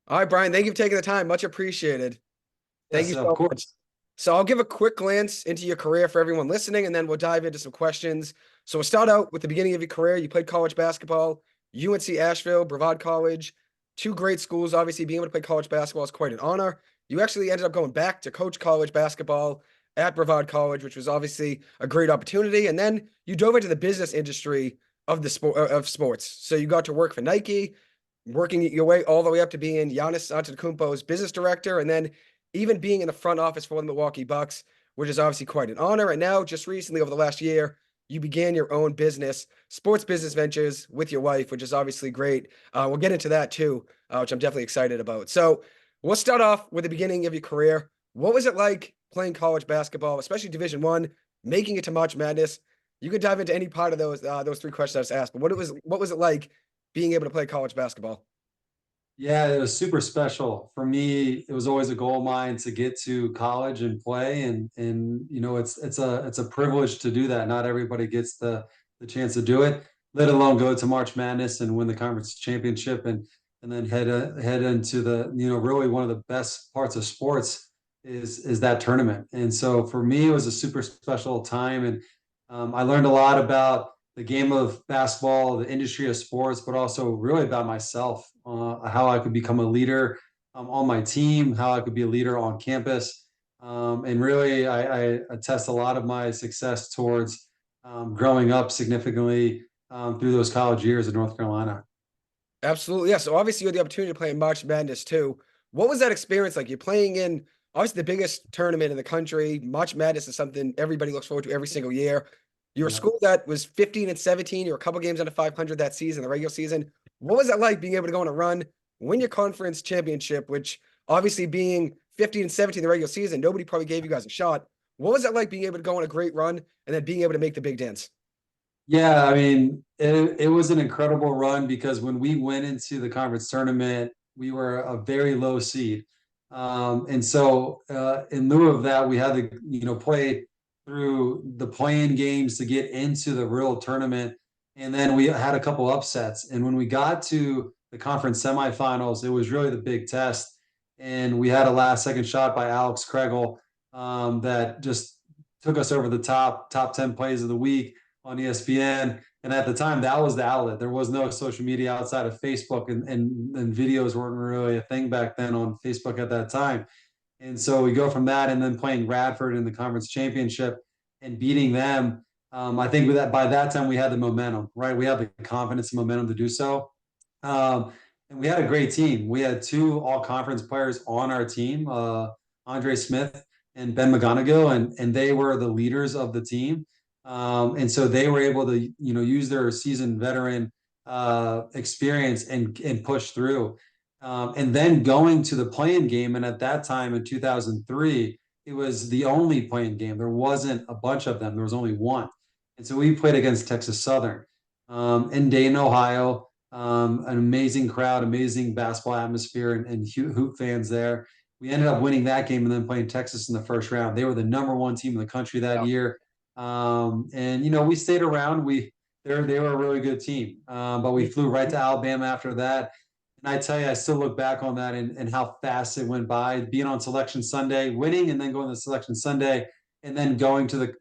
All right, Brian, thank you for taking the time. Much appreciated. Thank Yes, you of so much. course. So I'll give a quick glance into your career for everyone listening, and then we'll dive into some questions. So we'll start out with the beginning of your career. You played college basketball, UNC Asheville, Brevard College, two great schools. Obviously, being able to play college basketball is quite an honor. You actually ended up going back to coach college basketball at Brevard College, which was obviously a great opportunity. And then you dove into the business industry of the sport of sports. So you got to work for Nike, working your way all the way up to being Giannis Antetokounmpo's business director, and then even being in the front office for the Milwaukee Bucks, which is obviously quite an honor. And now, just recently, over the last year, you began your own business, sports business ventures with your wife, which is obviously great. We'll get into that too, which I'm definitely excited about. So we'll start off with the beginning of your career. What was it like playing college basketball, especially Division One, making it to March Madness? You could dive into any part of those three questions I just asked, but what was it like being able to play college basketball? Yeah, it was super special. For me, it was always a goal of mine to get to college and play and it's a privilege to do that. Not everybody gets the chance to do it, let alone go to March Madness and win the conference championship and then head into the, really one of the best parts of sports is that tournament. And so for me, it was a super special time and I learned a lot about the game of basketball, the industry of sports, but also really about myself, how I could become a leader on my team, how I could be a leader on campus. And really, I attest a lot of my success towards growing up significantly through those college years in North Carolina. Absolutely. Yeah. So obviously you had the opportunity to play in March Madness too. What was that experience like? You're playing in obviously the biggest tournament in the country. March Madness is something everybody looks forward to every single year. You're a Yeah. school that was 15 and 17. You're a couple games under 500 that season, the regular season. What was it like being able to go on a run, win your conference championship, which obviously being 15 and 17 the regular season, nobody probably gave you guys a shot. What was it like being able to go on a great run and then being able to make the big dance? Yeah, I mean, it was an incredible run because when we went into the conference tournament, we were a very low seed. And so in lieu of that, we had to, play through the playing games to get into the real tournament. And then we had a couple upsets. And when we got to the conference semifinals, it was really the big test. And we had a last second shot by Alex Kregel that just took us over the top 10 plays of the week on ESPN. And at the time, that was the outlet. There was no social media outside of Facebook, and videos weren't really a thing back then on Facebook at that time. And so we go from that and then playing Radford in the conference championship and beating them. I think with that by that time we had the momentum, right? We had the confidence and momentum to do so. And we had a great team. We had two all conference players on our team, Andre Smith and Ben McGonigal, and they were the leaders of the team. And so they were able to, use their seasoned veteran experience and push through. And then going to the playing game, and at that time in 2003, it was the only playing game. There wasn't a bunch of them. There was only one. And so we played against Texas Southern in Dayton, Ohio. An amazing crowd, amazing basketball atmosphere, and hoop fans there. We ended up winning that game and then playing Texas in the first round. They were the number one team in the country that year. And we stayed around. They were a really good team, but we flew right to Alabama after that. And I tell you, I still look back on that and how fast it went by. Being on Selection Sunday, winning, and then going to Selection Sunday, and then going to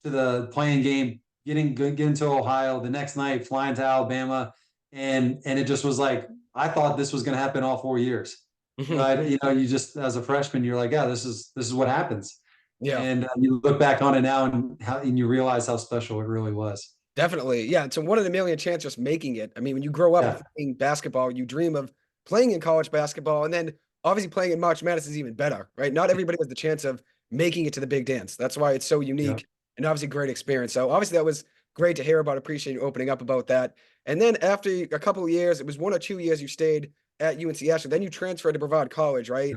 the playing game, getting to Ohio the next night, flying to Alabama, and it just was like I thought this was going to happen all 4 years. Right? You just as a freshman, you're like, yeah, this is what happens. Yeah. And you look back on it now and you realize how special it really was. Definitely. Yeah. It's a one in a million chance just making it. I mean, when you grow up Yeah. playing basketball, you dream of playing in college basketball and then obviously playing in March Madness is even better, right? Not everybody has the chance of making it to the big dance. That's why it's so Yeah. unique and obviously great experience. So obviously that was great to hear about. Appreciate you opening up about that. And then after a couple of years, it was 1 or 2 years you stayed at UNC Asheville. Then you transferred to Brevard College, right?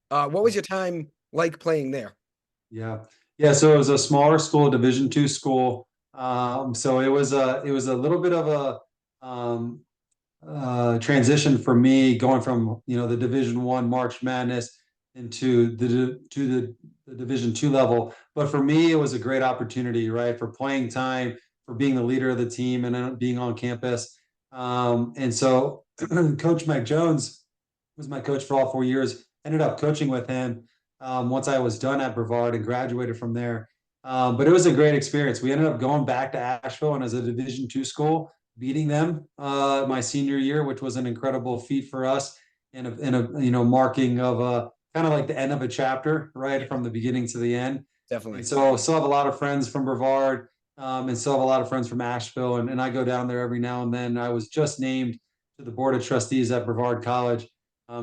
What was your time like playing there? Yeah. Yeah. So it was a smaller school, Division II school. So it was a little bit of a transition for me going from the Division I March Madness into the Division II level. But for me, it was a great opportunity, right, for playing time, for being the leader of the team, and being on campus. And so, Coach Mac Jones was my coach for all 4 years. Ended up coaching with him once I was done at Brevard and graduated from there. But it was a great experience. We ended up going back to Asheville and as a Division II school, beating them my senior year, which was an incredible feat for us and a marking of a kind of like the end of a chapter, right, from the beginning to the end. And Definitely. so I still have a lot of friends from Brevard, and still have a lot of friends from Asheville, and I go down there every now and then. I was just named to the board of trustees at Brevard College.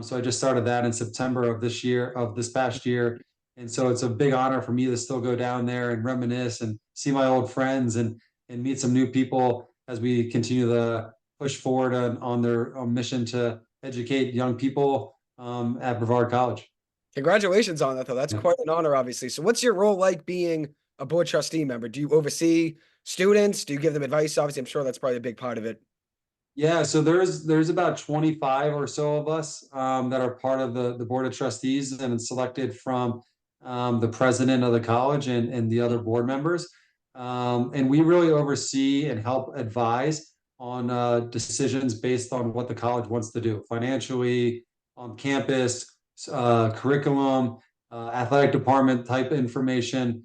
So I just started that in September of this past year. And so it's a big honor for me to still go down there and reminisce and see my old friends and meet some new people as we continue to push forward on their mission to educate young people at Brevard College. Congratulations on that, though. That's Yeah. quite an honor, obviously. So, what's your role like being a board trustee member? Do you oversee students? Do you give them advice? Obviously, I'm sure that's probably a big part of it. Yeah, so there's about 25 or so of us that are part of the board of trustees, and it's selected from the president of the college and the other board members. And we really oversee and help advise on decisions based on what the college wants to do financially, on campus, curriculum, athletic department type information,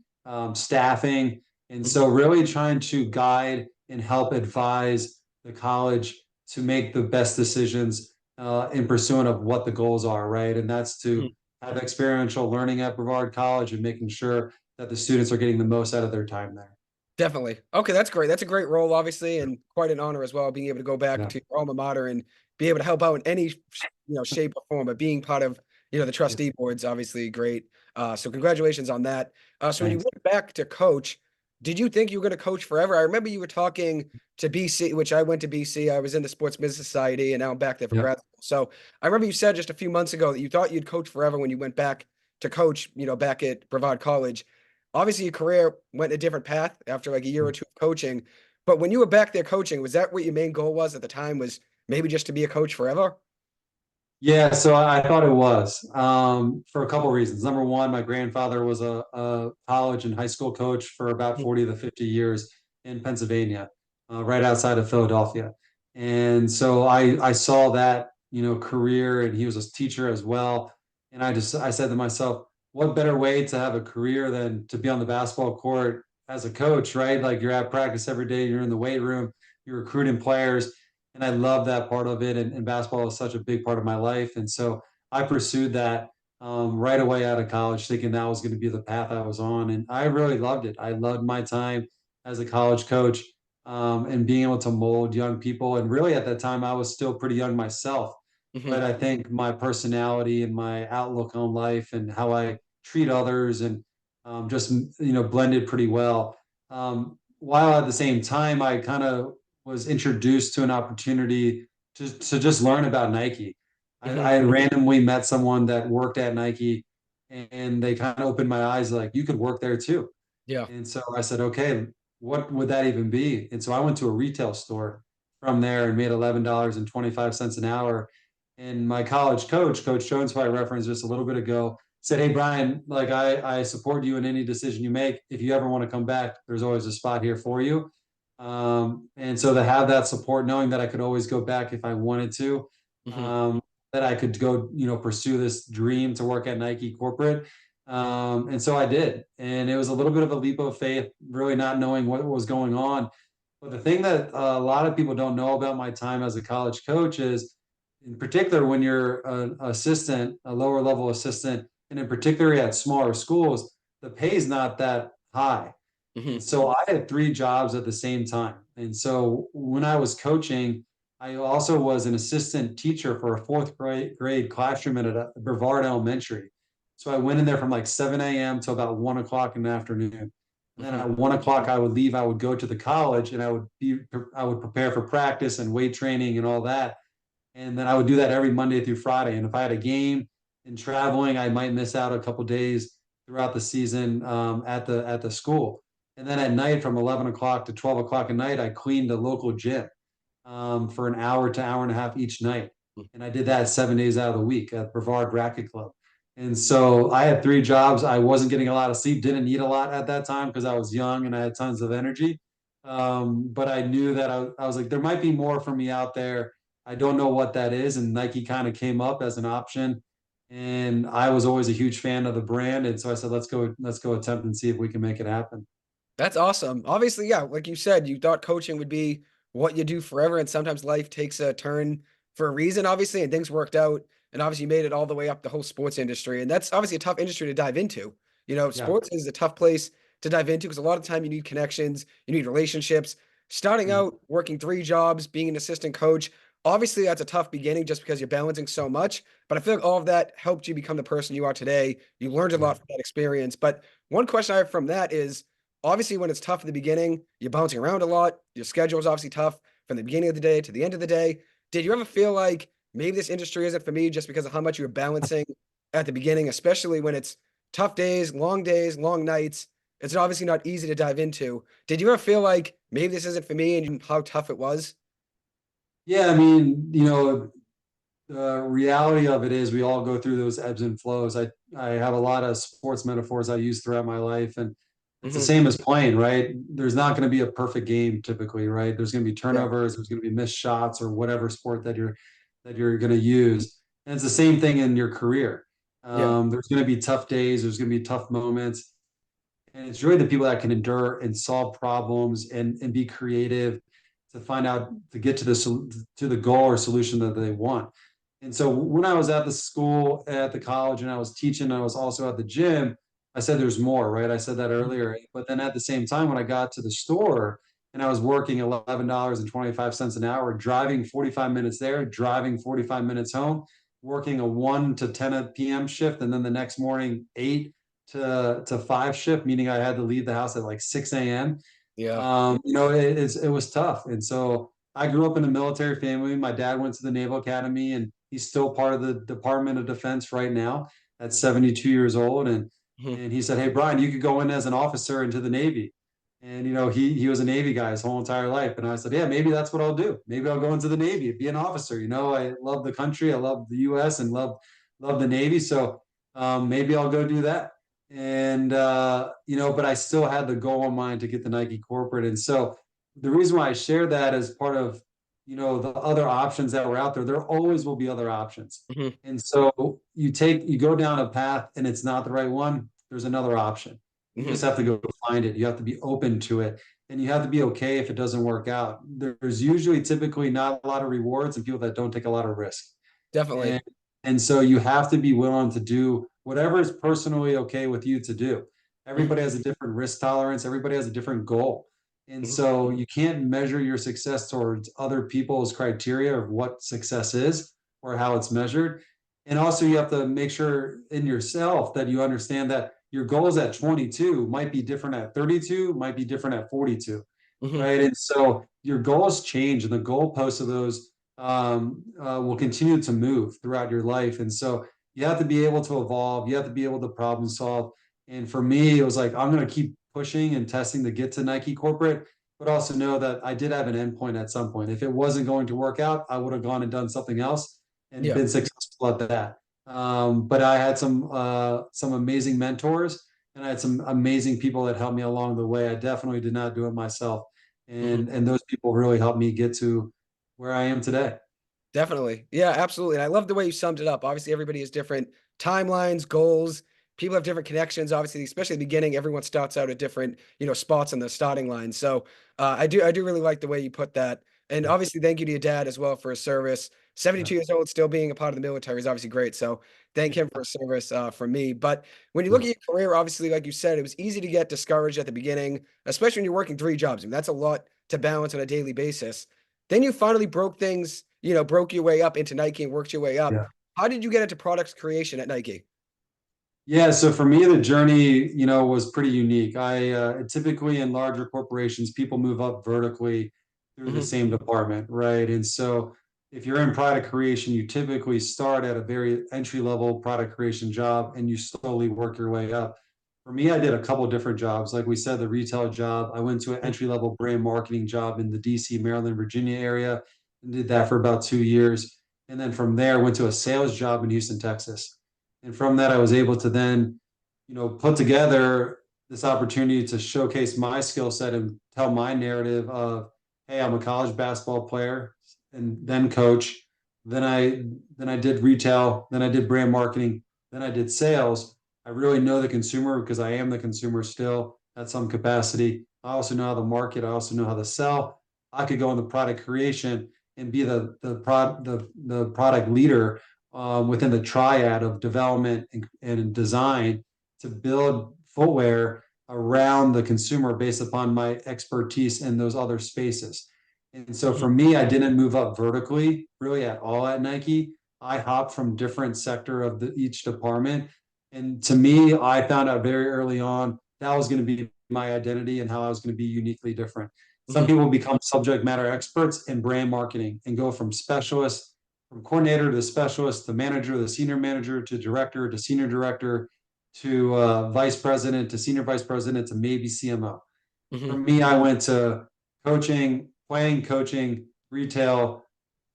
staffing. And so really trying to guide and help advise the college to make the best decisions in pursuit of what the goals are, right? And that's to have experiential learning at Brevard College and making sure that the students are getting the most out of their time there. Definitely. Okay, that's great. That's a great role, obviously, and quite an honor as well, being able to go back Yeah. to your alma mater and be able to help out in any shape or form. But being part of the Yeah. trustee board's obviously great. So congratulations on that. So when you Thanks. went back to coach, did you think you were going to coach forever? I remember you were talking to BC, which I went to BC. I was in the Sports Business Society, and now I'm back there for Yeah. grad school. So I remember you said just a few months ago that you thought you'd coach forever when you went back to coach, back at Brevard College. Obviously, your career went a different path after like a year or two of coaching. But when you were back there coaching, was that what your main goal was at the time? Was maybe just to be a coach forever? Yeah, so I thought it was for a couple reasons. Number one, my grandfather was a college and high school coach for about 40 to 50 years in Pennsylvania, right outside of Philadelphia. And so I saw that, career, and he was a teacher as well. And I said to myself, what better way to have a career than to be on the basketball court as a coach, right? Like you're at practice every day, you're in the weight room, you're recruiting players, and I love that part of it. And basketball is such a big part of my life, and so I pursued that right away out of college, thinking that was going to be the path I was on, and I really loved it. I loved my time as a college coach, and being able to mold young people. And really, at that time, I was still pretty young myself, Hmm. but I think my personality and my outlook on life and how I treat others and just blended pretty well. While at the same time, I kind of was introduced to an opportunity to just learn about Nike. Hmm. I randomly met someone that worked at Nike, and they kind of opened my eyes like you could work there too. Yeah. And so I said, okay, what would that even be? And so I went to a retail store from there and made $11.25 an hour. And my college coach, Coach Jones, who I referenced just a little bit ago, said, hey, Brian, like I support you in any decision you make. If you ever want to come back, there's always a spot here for you. And so to have that support, knowing that I could always go back if I wanted to, Hmm. um, that I could go, pursue this dream to work at Nike corporate. And so I did. And it was a little bit of a leap of faith, really not knowing what was going on. But the thing that a lot of people don't know about my time as a college coach is, in particular, when you're an assistant, a lower level assistant, and in particular at smaller schools, the pay is not that high. And Hmm. so I had three jobs at the same time. And so when I was coaching, I also was an assistant teacher for a fourth grade classroom at a Brevard Elementary. So I went in there from like 7 a.m. to about 1 o'clock in the afternoon. And then Hmm. at 1 o'clock, I would leave. I would go to the college and I would prepare for practice and weight training and all that. And then I would do that every Monday through Friday. And if I had a game and traveling, I might miss out a couple days throughout the season at the school. And then at night, from 11 o'clock to 12 o'clock at night, I cleaned a local gym for an hour to hour and a half each night. And I did that 7 days out of the week at Brevard Racket Club. And so I had three jobs. I wasn't getting a lot of sleep, didn't eat a lot at that time because I was young and I had tons of energy. But I knew that I was like, there might be more for me out there. I don't know what that is. And Nike kind of came up as an option. And I was always a huge fan of the brand. And so I said, let's go attempt and see if we can make it happen. That's awesome. Obviously, yeah, like you said, you thought coaching would be what you do forever, and sometimes life takes a turn for a reason, obviously, and things worked out. And obviously, you made it all the way up the whole sports industry, and that's obviously a tough industry to dive into. Yeah. Sports is a tough place to dive into because a lot of time you need connections, you need relationships. Starting Mhm. out, working 3 jobs, being an assistant coach, obviously that's a tough beginning just because you're balancing so much. But I feel like all of that helped you become the person you are today. You learned a Yeah. lot from that experience. But one question I have from that is, obviously, when it's tough at the beginning, you're bouncing around a lot. Your schedule is obviously tough from the beginning of the day to the end of the day. Did you ever feel like maybe this industry isn't for me just because of how much you were balancing at the beginning, especially when it's days, long nights? It's obviously not easy to dive into. Did you ever feel like maybe this isn't for me and how tough it was? Yeah. I mean, the reality of it is we all go through those ebbs and flows. I have a lot of sports metaphors I use throughout my life, and it's the Hmm. same as playing, right? There's not going to be a perfect game typically, right? There's going to be Yeah, turnovers, there's going to be missed shots or whatever sport that you're going to use. And it's the same thing in your career. yeah, There's going to be tough days, there's going to be tough moments, and it's really the people that can endure and solve problems and be creative to find out to get to the goal or solution that they want. And so when I was at the school, at the college, and I was teaching, I was also at the gym. I said there's more, right? I said that mhm, earlier. But then at the same time, when I got to the store and I was working $11.25 an hour, driving 45 minutes there, driving 45 minutes home, working a 1 to 10 p.m. shift, and then the next morning 8 to 5 shift, meaning I had to leave the house at like 6 a.m. yeah, It was tough. And so I grew up in a military family. My dad went to the Naval Academy, and he's still part of the Department of Defense right now at 72 years old. mhm, And he said, "Hey, Brian, you could go in as an officer into the Navy." And he was a Navy guy his whole entire life. And I said, "Yeah, maybe that's what I'll do. Maybe I'll go into the Navy, be an officer. I love the country, I love the U.S. and love the Navy. So maybe I'll go do that." And but I still had the goal in mind to get the Nike corporate. And so the reason why I share that as part of the other options that were out there, there always will be other options. mhm, And so you go down a path and it's not the right one, there's another option. You just mhm. have to go find it. You have to be open to it, and you have to be okay if it doesn't work out. There's usually typically not a lot of rewards and people that don't take a lot of risk. Definitely. And so you have to be willing to do whatever is personally okay with you to do. Mhm, Everybody has a different risk tolerance, everybody has a different goal. And mhm. so you can't measure your success towards other people's criteria of what success is or how it's measured. And also, you have to make sure in yourself that you understand that your goals at 22 might be different at 32, might be different at 42, Mhm. right? And so your goals change, and the goalposts of those will continue to move throughout your life. And so you have to be able to evolve. You have to be able to problem solve. And for me, it was like, I'm going to keep pushing and testing to get to Nike corporate, but also know that I did have an endpoint at some point. If it wasn't going to work out, I would have gone and done something else and Yeah, been successful at that. But I had some amazing mentors, and I had some amazing people that helped me along the way. I definitely did not do it myself. mhm. And those people really helped me get to where I am today. Definitely. Yeah, absolutely. And I love the way you summed it up. Obviously, everybody has different timelines, goals. People have different connections. Obviously, especially at the beginning, everyone starts out at different, spots on the starting line. So I do really like the way you put that. And obviously, thank you to your dad as well for his service. Yeah. 72 years old, still being a part of the military is obviously great. So thank him for his service from me. But when you look Yeah. at your career, obviously, like you said, it was easy to get discouraged at the beginning, especially when you're working 3 jobs. I mean, that's a lot to balance on a daily basis. Then you finally broke things, broke your way up into Nike and worked your way up. Yeah. How did you get into products creation at Nike? Yeah, so for me, the journey, was pretty unique. I typically in larger corporations, people move up vertically through the Hmm. same department, right? And so if you're in product creation, you typically start at a very entry level product creation job and you slowly work your way up. For me, I did a couple different jobs. Like we said, the retail job, I went to an entry level brand marketing job in the DC, Maryland, Virginia area and did that for about 2 years. And then from there, went to a sales job in Houston, Texas. And from that, I was able to then, put together this opportunity to showcase my skill set and tell my narrative of, hey, I'm a college basketball player. and then coach. Then I did retail, then I did brand marketing, then I did sales. I really know the consumer because I am the consumer still at some capacity. I also know how to market. I also know how to sell. I could go into product creation and be the product leader within the triad of development and design to build footwear around the consumer based upon my expertise in those other spaces. And so Mhm. for me, I didn't move up vertically really at all at Nike. I hopped from different sector of each department. And to me, I found out very early on that was going to be my identity and how I was going to be uniquely different. Some Mhm. people become subject matter experts in brand marketing and go from specialist, from coordinator to specialist to manager to senior manager to director to senior director to vice president to senior vice president to maybe CMO. For Mhm. me, I went to coaching, playing coaching, retail,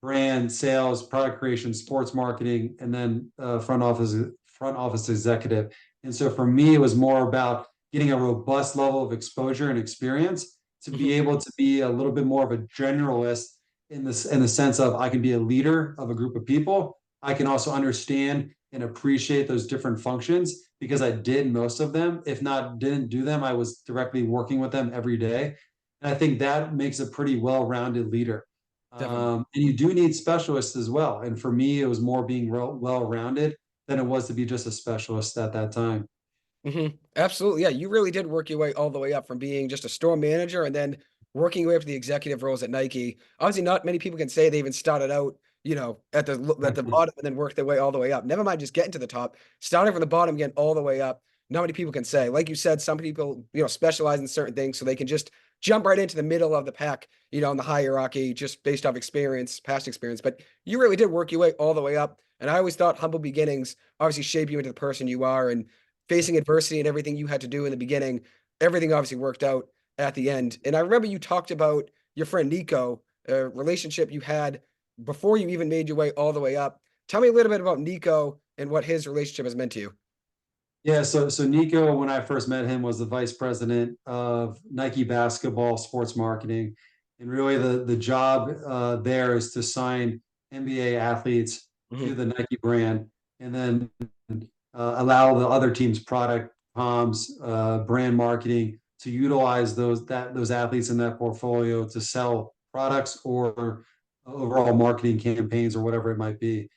brand, sales, product creation, sports marketing, and then front office executive. And so for me, it was more about getting a robust level of exposure and experience to be Mhm. able to be a little bit more of a generalist in the sense of I can be a leader of a group of people. I can also understand and appreciate those different functions because I did most of them. If not, didn't do them, I was directly working with them every day. And I think that makes a pretty well-rounded leader. Definitely. And you do need specialists as well. And for me, it was more being well-rounded than it was to be just a specialist at that time. Absolutely. Yeah, you really did work your way all the way up from being just a store manager and then working your way up to the executive roles at Nike. Obviously, not many people can say they even started out, at the bottom and then worked their way all the way up. Never mind just getting to the top, starting from the bottom again all the way up. Not many people can say. Like you said, some people, specialize in certain things so they can just jump right into the middle of the pack, in the hierarchy just based off experience, past experience. But you really did work your way all the way up. And I always thought humble beginnings obviously shape you into the person you are. And facing adversity and everything you had to do in the beginning, everything obviously worked out at the end. And I remember you talked about your friend Nico, a relationship you had before you even made your way all the way up. Tell me a little bit about Nico and what his relationship has meant to you. Yeah, so Nico, when I first met him, was the vice president of Nike basketball sports marketing, and really the job there is to sign NBA athletes to Mhm. the Nike brand, and then allow the other team's product comms, brand marketing to utilize those athletes in that portfolio to sell products or overall marketing campaigns or whatever it might be.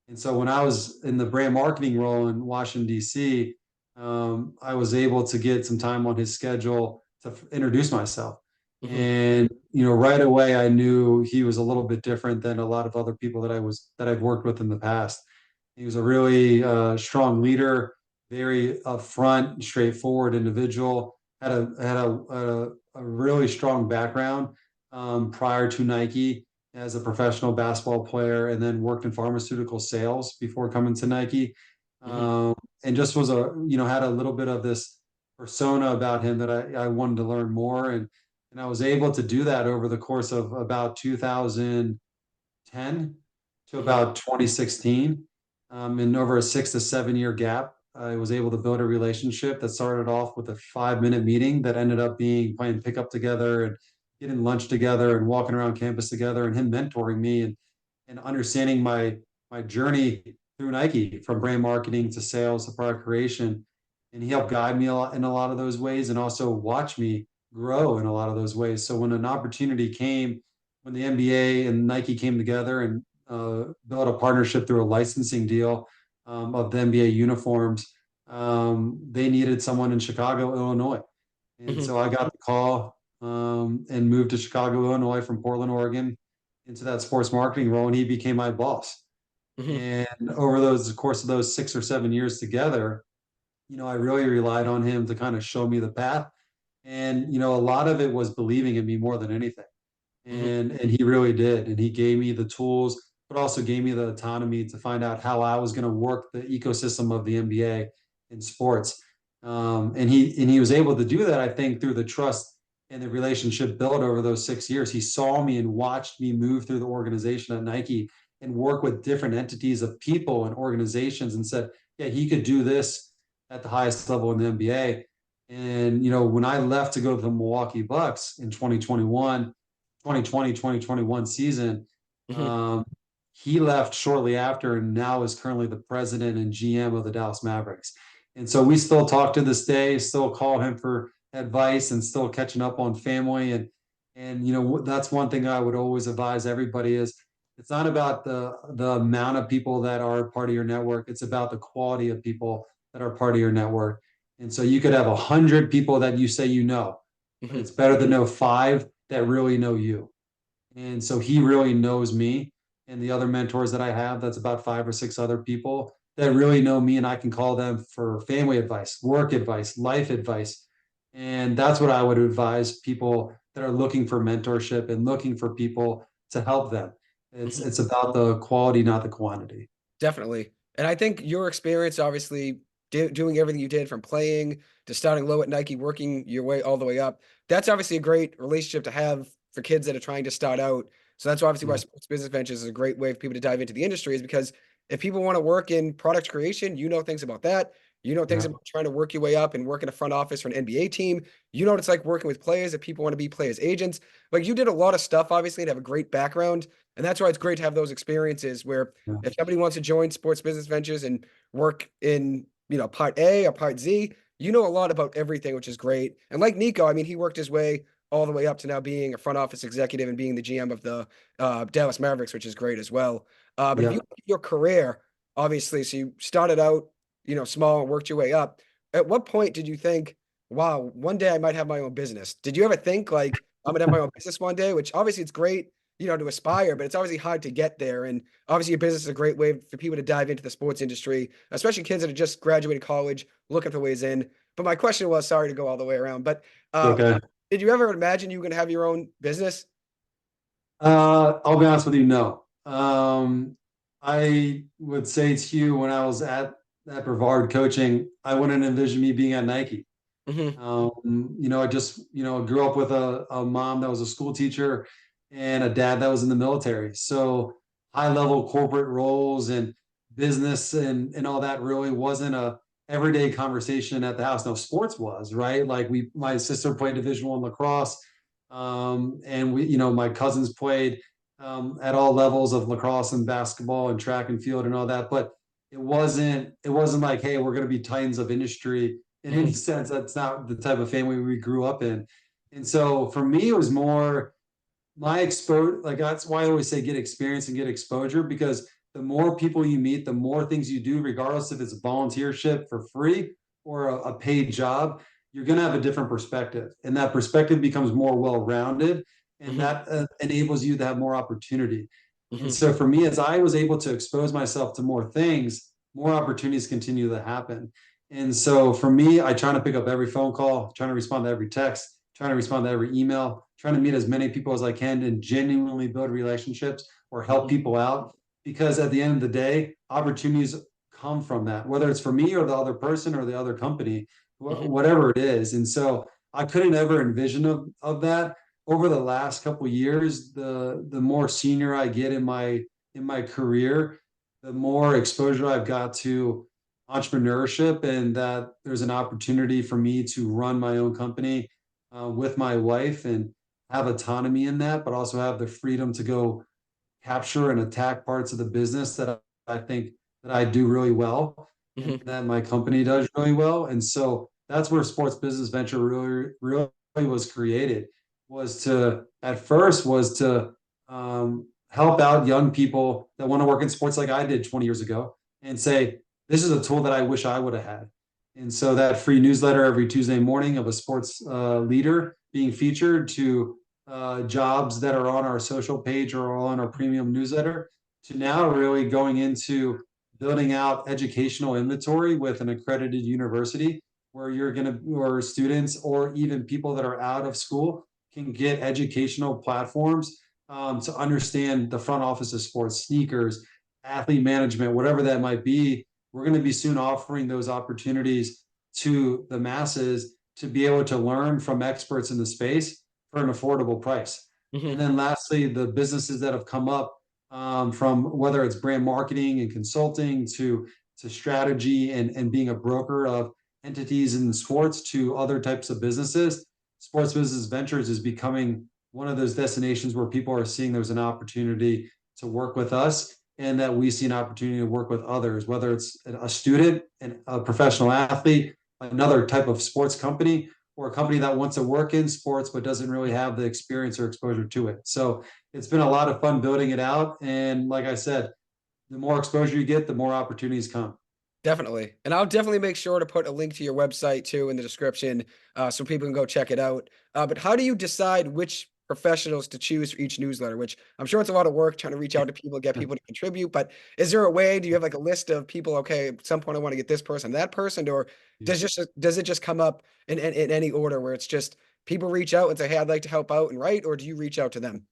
And so when I was in the brand marketing role in Washington, D.C., I was able to get some time on his schedule to introduce myself. Mhm. And, right away, I knew he was a little bit different than a lot of other people that I've worked with in the past. He was a really strong leader, very upfront, straightforward individual, had a really strong background prior to Nike as a professional basketball player and then worked in pharmaceutical sales before coming to Nike. Mhm. Um, and just was had a little bit of this persona about him that I wanted to learn more. And I was able to do that over the course of about 2010 to Mhm. about 2016. And over a 6 to 7 year gap, I was able to build a relationship that started off with a 5 minute meeting that ended up being playing pickup together and getting lunch together and walking around campus together and him mentoring me and understanding my journey through Nike from brand marketing to sales to product creation. And he helped guide me in a lot of those ways and also watch me grow in a lot of those ways. So when an opportunity came, when the NBA and Nike came together and built a partnership through a licensing deal of the NBA uniforms, they needed someone in Chicago, Illinois. And Mhm. so I got the call and moved to Chicago, Illinois from Portland, Oregon into that sports marketing role. And he became my boss. Mhm. And over the course of those 6 or 7 years together, I really relied on him to kind of show me the path. And, a lot of it was believing in me more than anything. Mhm. And he really did. And he gave me the tools, but also gave me the autonomy to find out how I was going to work the ecosystem of the NBA in sports. And he was able to do that, I think, through the trust and the relationship built over those 6 years. He saw me and watched me move through the organization at Nike and work with different entities of people and organizations and said, yeah, he could do this at the highest level in the NBA. And, when I left to go to the Milwaukee Bucks in 2020, 2021 season, Hmm. He left shortly after and now is currently the president and GM of the Dallas Mavericks. And so we still talk to this day, still call him for advice and still catching up on family. And that's one thing I would always advise everybody is it's not about the amount of people that are part of your network. It's about the quality of people that are part of your network. And so you could have 100 people that you say you know, but Hmm. it's better to know five that really know you. And so he really knows me and the other mentors that I have. That's about five or six other people that really know me, and I can call them for family advice, work advice, life advice. And that's what I would advise people that are looking for mentorship and looking for people to help them. It's Hmm. it's about the quality, not the quantity. Definitely. And I think your experience, obviously, doing everything you did from playing to starting low at Nike, working your way all the way up, that's obviously a great relationship to have for kids that are trying to start out. So that's obviously why Yeah, sports business ventures is a great way for people to dive into the industry, is because if people want to work in product creation, you know things about that. You know things yeah, about trying to work your way up and work in a front office for an NBA team. You know what it's like working with players if people want to be players agents. Like you did a lot of stuff, obviously, and have a great background. And that's why it's great to have those experiences where yeah, if somebody wants to join sports business ventures and work in, part A or part Z, you know a lot about everything, which is great. And like Nico, I mean, he worked his way all the way up to now being a front office executive and being the GM of the Dallas Mavericks, which is great as well. But if you yeah. look at your career, obviously, so you started out, small and worked your way up. At what point did you think, wow, one day I might have my own business? Did you ever think like I'm gonna have my own business one day? Which obviously it's great, to aspire, but it's obviously hard to get there. And obviously, your business is a great way for people to dive into the sports industry, especially kids that are just graduated college, looking for ways in. But my question was, sorry to go all the way around, but uh, Okay. did you ever imagine you were going to have your own business? I'll be honest with you, no. I would say to you when I was at Brevard coaching, I wouldn't envision me being at Nike. Hmm. I just, grew up with a mom that was a school teacher and a dad that was in the military. So high level corporate roles and business and all that really wasn't a everyday conversation at the house. No, sports was, right? Like my sister played Division I lacrosse. And my cousins played at all levels of lacrosse and basketball and track and field and all that. But it wasn't like, hey, we're going to be titans of industry in any Hmm. sense. That's not the type of family we grew up in. And so for me, it was more my exposure. Like that's why I always say get experience and get exposure, because the more people you meet, the more things you do, regardless if it's volunteership for free or a paid job, you're going to have a different perspective. And that perspective becomes more well-rounded, and Hmm. that enables you to have more opportunity. And Hmm. so for me, as I was able to expose myself to more things, more opportunities continue to happen. And so for me, I try to pick up every phone call, trying to respond to every text, trying to respond to every email, trying to meet as many people as I can and genuinely build relationships or help Hmm. people out. Because at the end of the day, opportunities come from that, whether it's for me or the other person or the other company, Hmm. whatever it is. And so I couldn't ever envision of that. Over the last couple of years, the more senior I get in my career, the more exposure I've got to entrepreneurship, and that there's an opportunity for me to run my own company with my wife and have autonomy in that, but also have the freedom to go capture and attack parts of the business that I think that I do really well and Hmm. that my company does really well. And so that's where sports business venture really was created, was to at first was to help out young people that want to work in sports like I did 20 years ago and say, this is a tool that I wish I would have had. And so that free newsletter every Tuesday morning of a sports leader being featured, to jobs that are on our social page or on our premium newsletter, to now really going into building out educational inventory with an accredited university where you're going to, or students or even people that are out of school can get educational platforms to understand the front office of sports, sneakers, athlete management, whatever that might be. We're going to be soon offering those opportunities to the masses to be able to learn from experts in the space for an affordable price. And Hmm. then lastly, the businesses that have come up from whether it's brand marketing and consulting to strategy and being a broker of entities in sports to other types of businesses. Sports business ventures is becoming one of those destinations where people are seeing there's an opportunity to work with us, and that we see an opportunity to work with others, whether it's a student and a professional athlete, another type of sports company, or a company that wants to work in sports but doesn't really have the experience or exposure to it. So it's been a lot of fun building it out. And like I said, the more exposure you get, the more opportunities come. Definitely. And I'll definitely make sure to put a link to your website too in the description so people can go check it out. But how do you decide which professionals to choose for each newsletter? Which I'm sure it's a lot of work trying to reach out to people, get people to contribute. But is there a way? Do you have like a list of people? Okay, at some point I want to get this person, that person, or does it just come up in any order where it's just people reach out and say, "Hey, I'd like to help out and write," or do you reach out to them?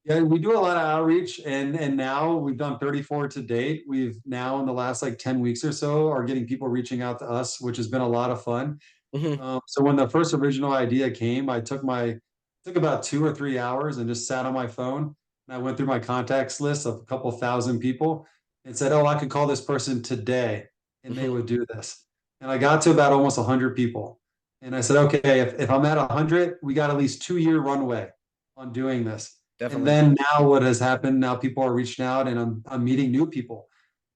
Yeah, we do a lot of outreach, and now we've done 34 to date. We've now in the last like 10 weeks or so are getting people reaching out to us, which has been a lot of fun. Hmm. So when the first original idea came, I took about 2 or 3 hours and just sat on my phone and I went through my contacts list of a couple thousand people and said, "Oh, I could call this person today and they Hmm. would do this." And I got to about almost 100 people. And I said, "Okay, if I'm at 100, we got at least 2 year runway on doing this." And Definitely. then now what has happened? Now people are reaching out, and I'm meeting new people.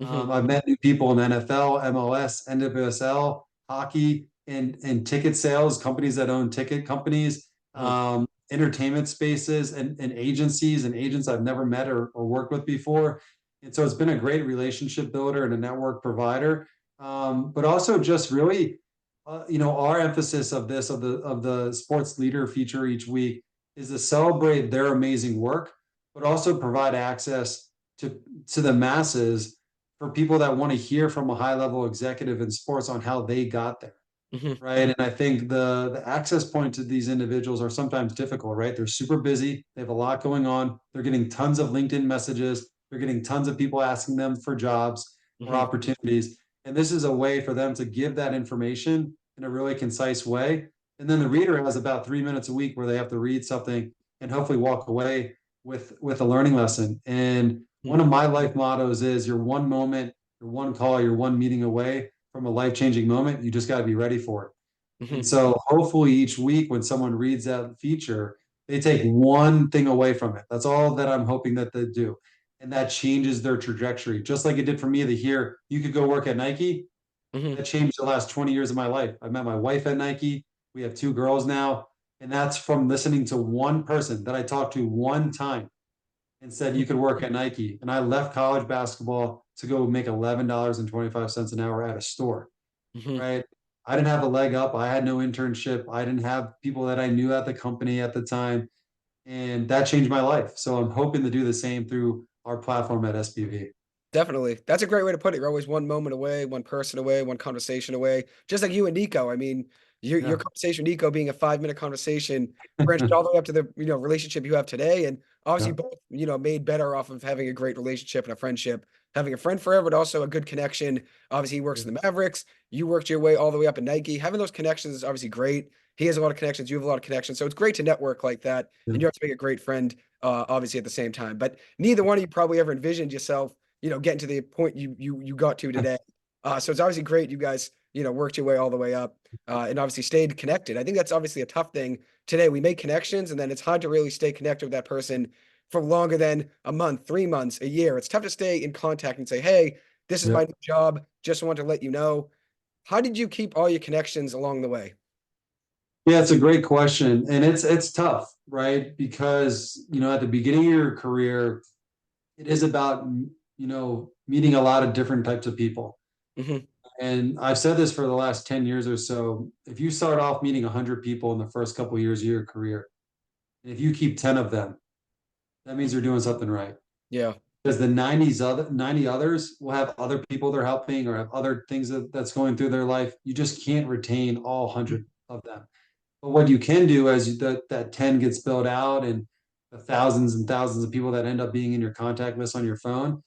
Hmm. I've met new people in NFL, MLS, NWSL, hockey, and ticket sales, companies that own ticket companies, Hmm. entertainment spaces, and agencies and agents I've never met or worked with before. And so it's been a great relationship builder and a network provider. But also just really, our emphasis of the sports leader feature each week is to celebrate their amazing work, but also provide access to the masses for people that want to hear from a high level executive in sports on how they got there. Hmm. Right. And I think the access point to these individuals are sometimes difficult, right? They're super busy. They have a lot going on. They're getting tons of LinkedIn messages. They're getting tons of people asking them for jobs or Hmm. opportunities. And this is a way for them to give that information in a really concise way. And then the reader has about 3 minutes a week where they have to read something and hopefully walk away with a learning lesson. And one of my life mottos is your one moment, your one call, your one meeting away from a life-changing moment. You just got to be ready for it. And Hmm. so hopefully each week when someone reads that feature, they take one thing away from it. That's all that I'm hoping that they do. And that changes their trajectory. Just like it did for me to hear you could go work at Nike. Hmm. That changed the last 20 years of my life. I met my wife at Nike. We have 2 girls now. And that's from listening to one person that I talked to one time and said you could work at Nike. And I left college basketball to go make $11.25 an hour at a store, Hmm. right? I didn't have a leg up. I had no internship. I didn't have people that I knew at the company at the time. And that changed my life. So I'm hoping to do the same through our platform at SPV. Definitely. That's a great way to put it. You're always one moment away, one person away, one conversation away. Just like you and Nico. I mean, your Yeah. conversation with Nico being a 5 minute conversation branched all the way up to the relationship you have today. And obviously Yeah. both, made better off of having a great relationship and a friendship, having a friend forever, but also a good connection. Obviously, he works in the Mavericks. You worked your way all the way up in Nike. Having those connections is obviously great. He has a lot of connections. You have a lot of connections. So it's great to network like that. Yeah. And you have to make a great friend, obviously, at the same time. But neither one of you probably ever envisioned yourself getting to the point you got to today. So it's obviously great you guys, worked your way all the way up and obviously stayed connected. I think that's obviously a tough thing today. We make connections and then it's hard to really stay connected with that person for longer than a month, 3 months, a year. It's tough to stay in contact and say, hey, this is Yeah. my new job. Just want to let you know. How did you keep all your connections along the way? Yeah, it's a great question. And it's tough, right? Because, at the beginning of your career, it is about, meeting a lot of different types of people. Hmm. And I've said this for the last 10 years or so. If you start off meeting 100 people in the first couple of years of your career, and if you keep 10 of them, that means you're doing something right. Yeah. Because the 90 others will have other people they're helping or have other things that's going through their life. You just can't retain all 100 of them. But what you can do as that 10 gets built out and the thousands and thousands of people that end up being in your contact list on your phone,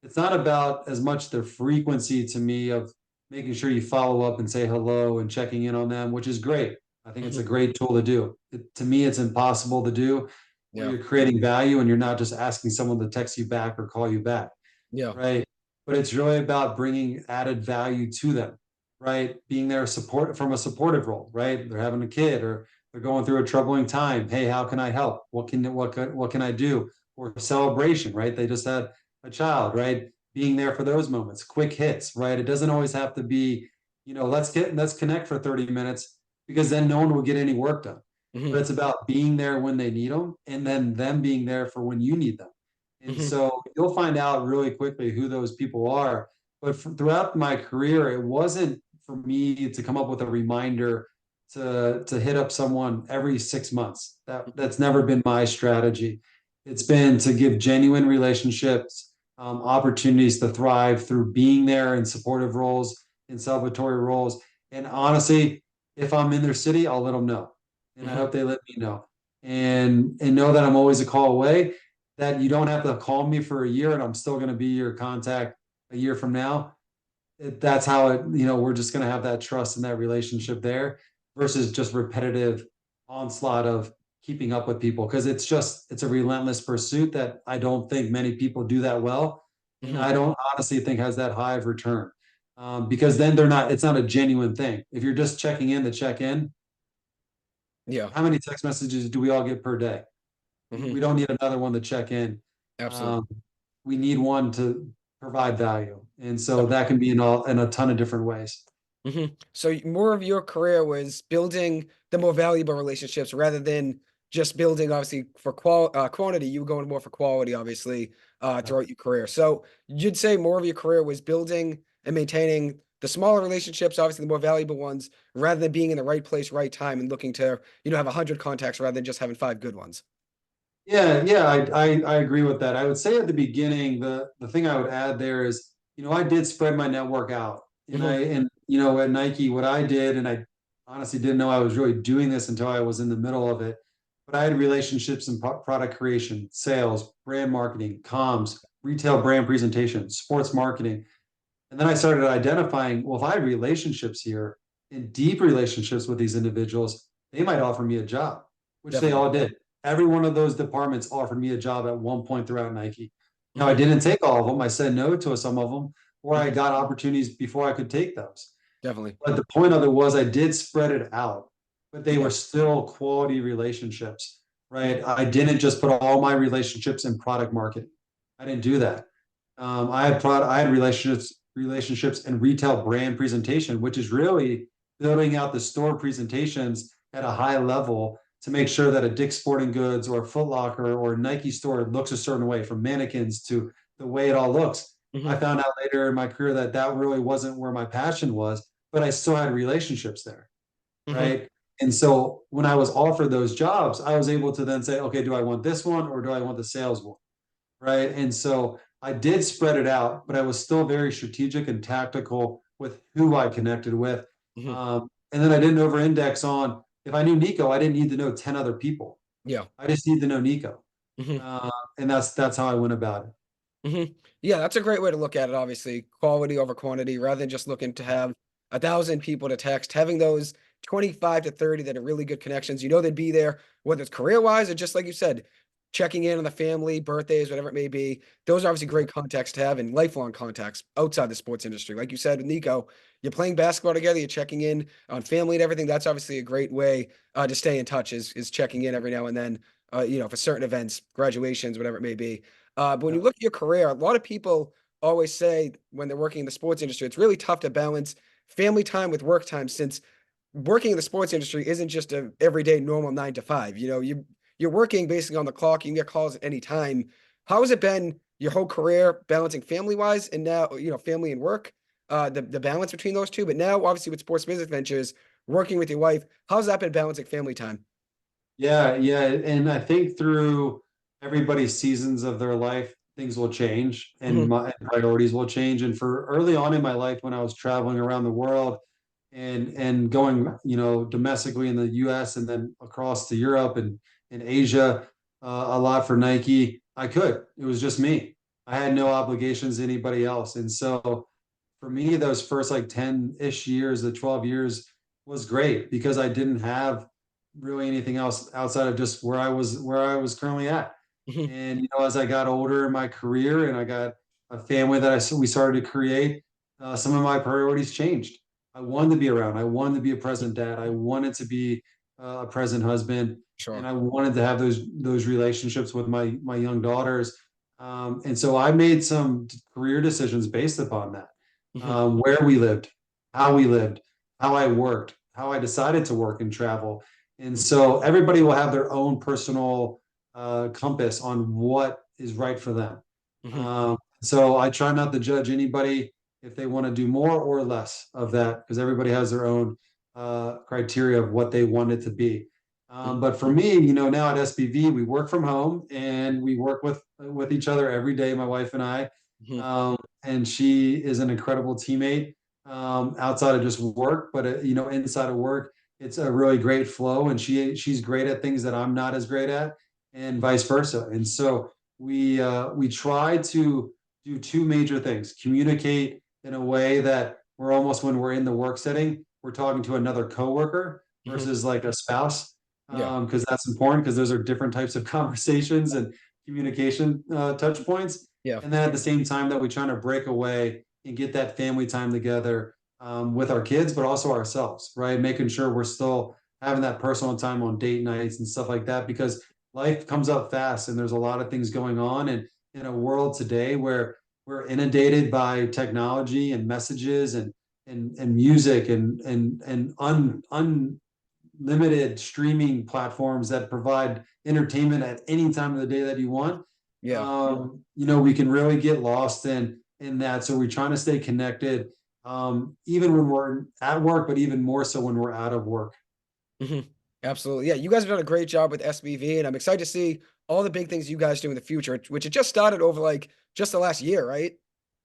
it's not about as much the frequency to me of making sure you follow up and say hello and checking in on them, which is great. I think it's a Hmm. great tool to do. To me, it's impossible to do where Yeah. you're creating value and you're not just asking someone to text you back or call you back, Yeah. right? But it's really about bringing added value to them, right? Being there support from a supportive role, right? They're having a kid or they're going through a troubling time. Hey, how can I help? What can I do? or celebration, right? They just had a child, right? Being there for those moments, quick hits, right? It doesn't always have to be, let's connect for 30 minutes because then no one will get any work done. But Hmm. it's about being there when they need them and then them being there for when you need them. And Hmm. so you'll find out really quickly who those people are. But throughout my career, it wasn't for me to come up with a reminder to hit up someone every 6 months. That's never been my strategy. It's been to give genuine relationships, opportunities to thrive through being there in supportive roles, in celebratory roles. And honestly, if I'm in their city, I'll let them know, and I Hmm. hope they let me know, and know that I'm always a call away. That you don't have to call me for a year, and I'm still going to be your contact a year from now. That's how we're just going to have that trust and that relationship there versus just repetitive onslaught of keeping up with people because it's a relentless pursuit that I don't think many people do that well, and Hmm. I don't honestly think has that high of return, because then it's not a genuine thing. If you're just checking in to check in, Yeah. how many text messages do we all get per day? We Hmm. don't need another one to check in. Absolutely. um, we need one to provide value, and so that can be in a ton of different ways. So more of your career was building the more valuable relationships rather than just building, obviously, for quantity. You were going more for quality, obviously, throughout your career. So you'd say more of your career was building and maintaining the smaller relationships, obviously the more valuable ones, rather than being in the right place, right time, and looking to, have 100 contacts rather than just having five good ones. Yeah, I agree with that. I would say at the beginning, the thing I would add there is, I did spread my network out. Hmm. At Nike, what I did, and I honestly didn't know I was really doing this until I was in the middle of it, but I had relationships in product creation, sales, brand marketing, comms, retail brand presentation, sports marketing. And then I started identifying, well, if I have relationships here and deep relationships with these individuals, they might offer me a job, which they Definitely. all did. Every one of those departments offered me a job at one point throughout Nike. Now, I Hmm. didn't take all of them. I said no to some of them, or I Hmm. got opportunities before I could take those. Definitely. But the point of it was I did spread it out, but they Yeah. were still quality relationships, right? I didn't just put all my relationships in product marketing. I didn't do that. I had relationships in retail brand presentation, which is really building out the store presentations at a high level to make sure that a Dick's Sporting Goods or a Foot Locker or a Nike store looks a certain way, from mannequins to the way it all looks. I Hmm. found out later in my career that that really wasn't where my passion was, but I still had relationships there, Hmm. right? And so when I was offered those jobs, I was able to then say, okay, do I want this one or do I want the sales one? Right. And so I did spread it out, but I was still very strategic and tactical with who I connected with. Hmm. And then I didn't over index on, if I knew Nico, I didn't need to know 10 other people. Yeah. I just need to know Nico. Hmm. And that's how I went about it. Hmm. Yeah, that's a great way to look at it. Obviously, quality over quantity, rather than just looking to have 1,000 people to text, having those 25 to 30 that are really good connections. They'd be there, whether it's career wise or just like you said, checking in on the family, birthdays, whatever it may be. Those are obviously great contacts to have and lifelong contacts outside the sports industry. Like you said with Nico, you're playing basketball together, you're checking in on family and everything. That's obviously a great way to stay in touch, is checking in every now and then, for certain events, graduations, whatever it may be. But when Yeah. you look at your career, a lot of people always say when they're working in the sports industry, it's really tough to balance family time with work time, since working in the sports industry isn't just a everyday normal 9 to 5. You're working basically on the clock. You can get calls at any time. How has it been your whole career balancing family wise and now, family and work, the balance between those two? But now, obviously, with sports business ventures, working with your wife, how's that been balancing family time? Yeah. And I think through everybody's seasons of their life, things will change and Hmm. my priorities will change. And for early on in my life, when I was traveling around the world and going, domestically in the US and then across to Europe and Asia, a lot for Nike, I could. It was just me. I had no obligations to anybody else. And so for me, those first like 10-ish years, the 12 years was great because I didn't have really anything else outside of just where I was currently at. Hmm. And as I got older in my career and I got a family that we started to create, some of my priorities changed. I wanted to be around. I wanted to be a present dad. I wanted to be a present husband, and Sure. I wanted to have those relationships with my young daughters. And so I made some career decisions based upon that. Hmm. Where we lived, how we lived, how I worked, how I decided to work and travel. And so everybody will have their own personal compass on what is right for them. Hmm. So I try not to judge anybody if they want to do more or less of that, because everybody has their own criteria of what they want it to be. But for me, now at SBV, we work from home and we work with each other every day, my wife and I. Hmm. And she is an incredible teammate outside of just work, but inside of work, it's a really great flow, and she's great at things that I'm not as great at, and vice versa. And so we try to do two major things: communicate in a way that we're almost, when we're in the work setting, we're talking to another coworker Hmm. versus like a spouse, Yeah. because that's important, because those are different types of conversations and communication touch points. Yeah. And then at the same time that we try to break away and get that family time together with our kids, but also ourselves, right? Making sure we're still having that personal time on date nights and stuff like that, because life comes up fast and there's a lot of things going on. And in a world today where we're inundated by technology and messages and music and unlimited streaming platforms that provide entertainment at any time of the day that you want, Yeah. we can really get lost in that. So we're trying to stay connected, even when we're at work, but even more so when we're out of work. Hmm. Absolutely. Yeah, you guys have done a great job with SBV, and I'm excited to see all the big things you guys do in the future, which it just started over like just the last year, right?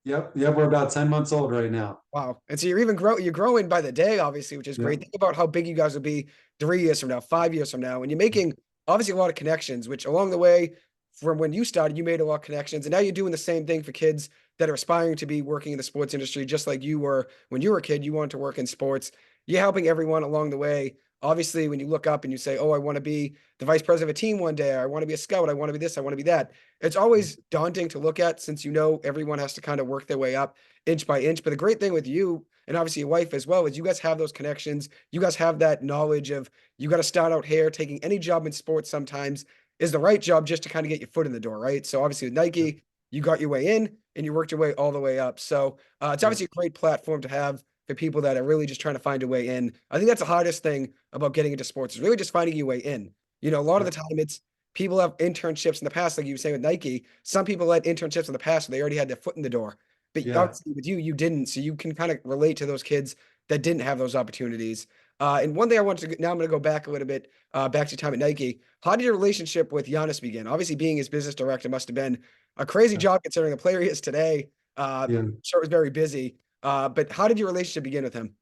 Yep, we're about 10 months old right now. Wow. And so you're growing by the day, obviously, which is great. Yep. Think about how big you guys will be 3 years from now, 5 years from now, and you're making obviously a lot of connections, which along the way, from when you started, you made a lot of connections, and now you're doing the same thing for kids that are aspiring to be working in the sports industry, just like you were when you were a kid. You wanted to work in sports. You're helping everyone along the way. Obviously, when you look up and you say, "Oh, I want to be the vice president of a team one day. I want to be a scout. I want to be this. I want to be that." It's always daunting to look at, since everyone has to kind of work their way up inch by inch. But the great thing with you, and obviously your wife as well, is you guys have those connections. You guys have that knowledge of, you got to start out here. Taking any job in sports sometimes is the right job just to kind of get your foot in the door, right? So obviously with Yep. Nike, you got your way in and you worked your way all the way up. So it's Yep. obviously a great platform to have for people that are really just trying to find a way in. I think that's the hardest thing about getting into sports, is really just finding your way in. A lot of the Yep. time it's, people have internships in the past, like you were saying with Nike. Some people had internships in the past, so they already had their foot in the door. But Yeah. obviously with you, you didn't. So you can kind of relate to those kids that didn't have those opportunities. And one thing I wanted to, now I'm going to go back a little bit, back to your time at Nike. How did your relationship with Giannis begin? Obviously, being his business director must have been a crazy job considering the player he is today. Yeah. Sure, it was very busy. But how did your relationship begin with him?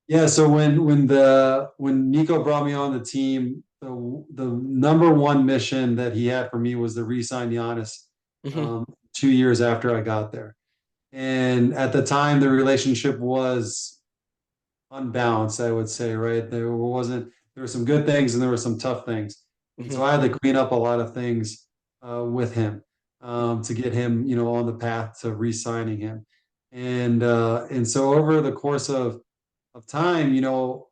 Yeah. So when Nico brought me on the team, the number one mission that he had for me was to re-sign Giannis Hmm. um, 2 years after I got there. And at the time, the relationship was unbalanced, I would say, right? There were some good things and there were some tough things. And so Hmm. I had to clean up a lot of things with him to get him, on the path to re-signing him. And so over the course of time,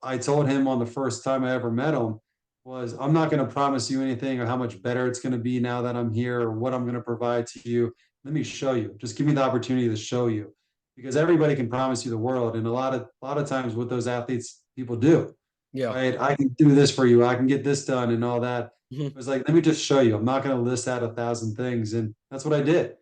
I told him on the first time I ever met him was, I'm not going to promise you anything or how much better it's going to be now that I'm here or what I'm going to provide to you. Let me show you. Just give me the opportunity to show you, because everybody can promise you the world, and a lot of times what those athletes people do, Yeah. right? I can do this for you. I can get this done and all that. Hmm. It was like, let me just show you. I'm not going to list out 1,000 things, and that's what I did.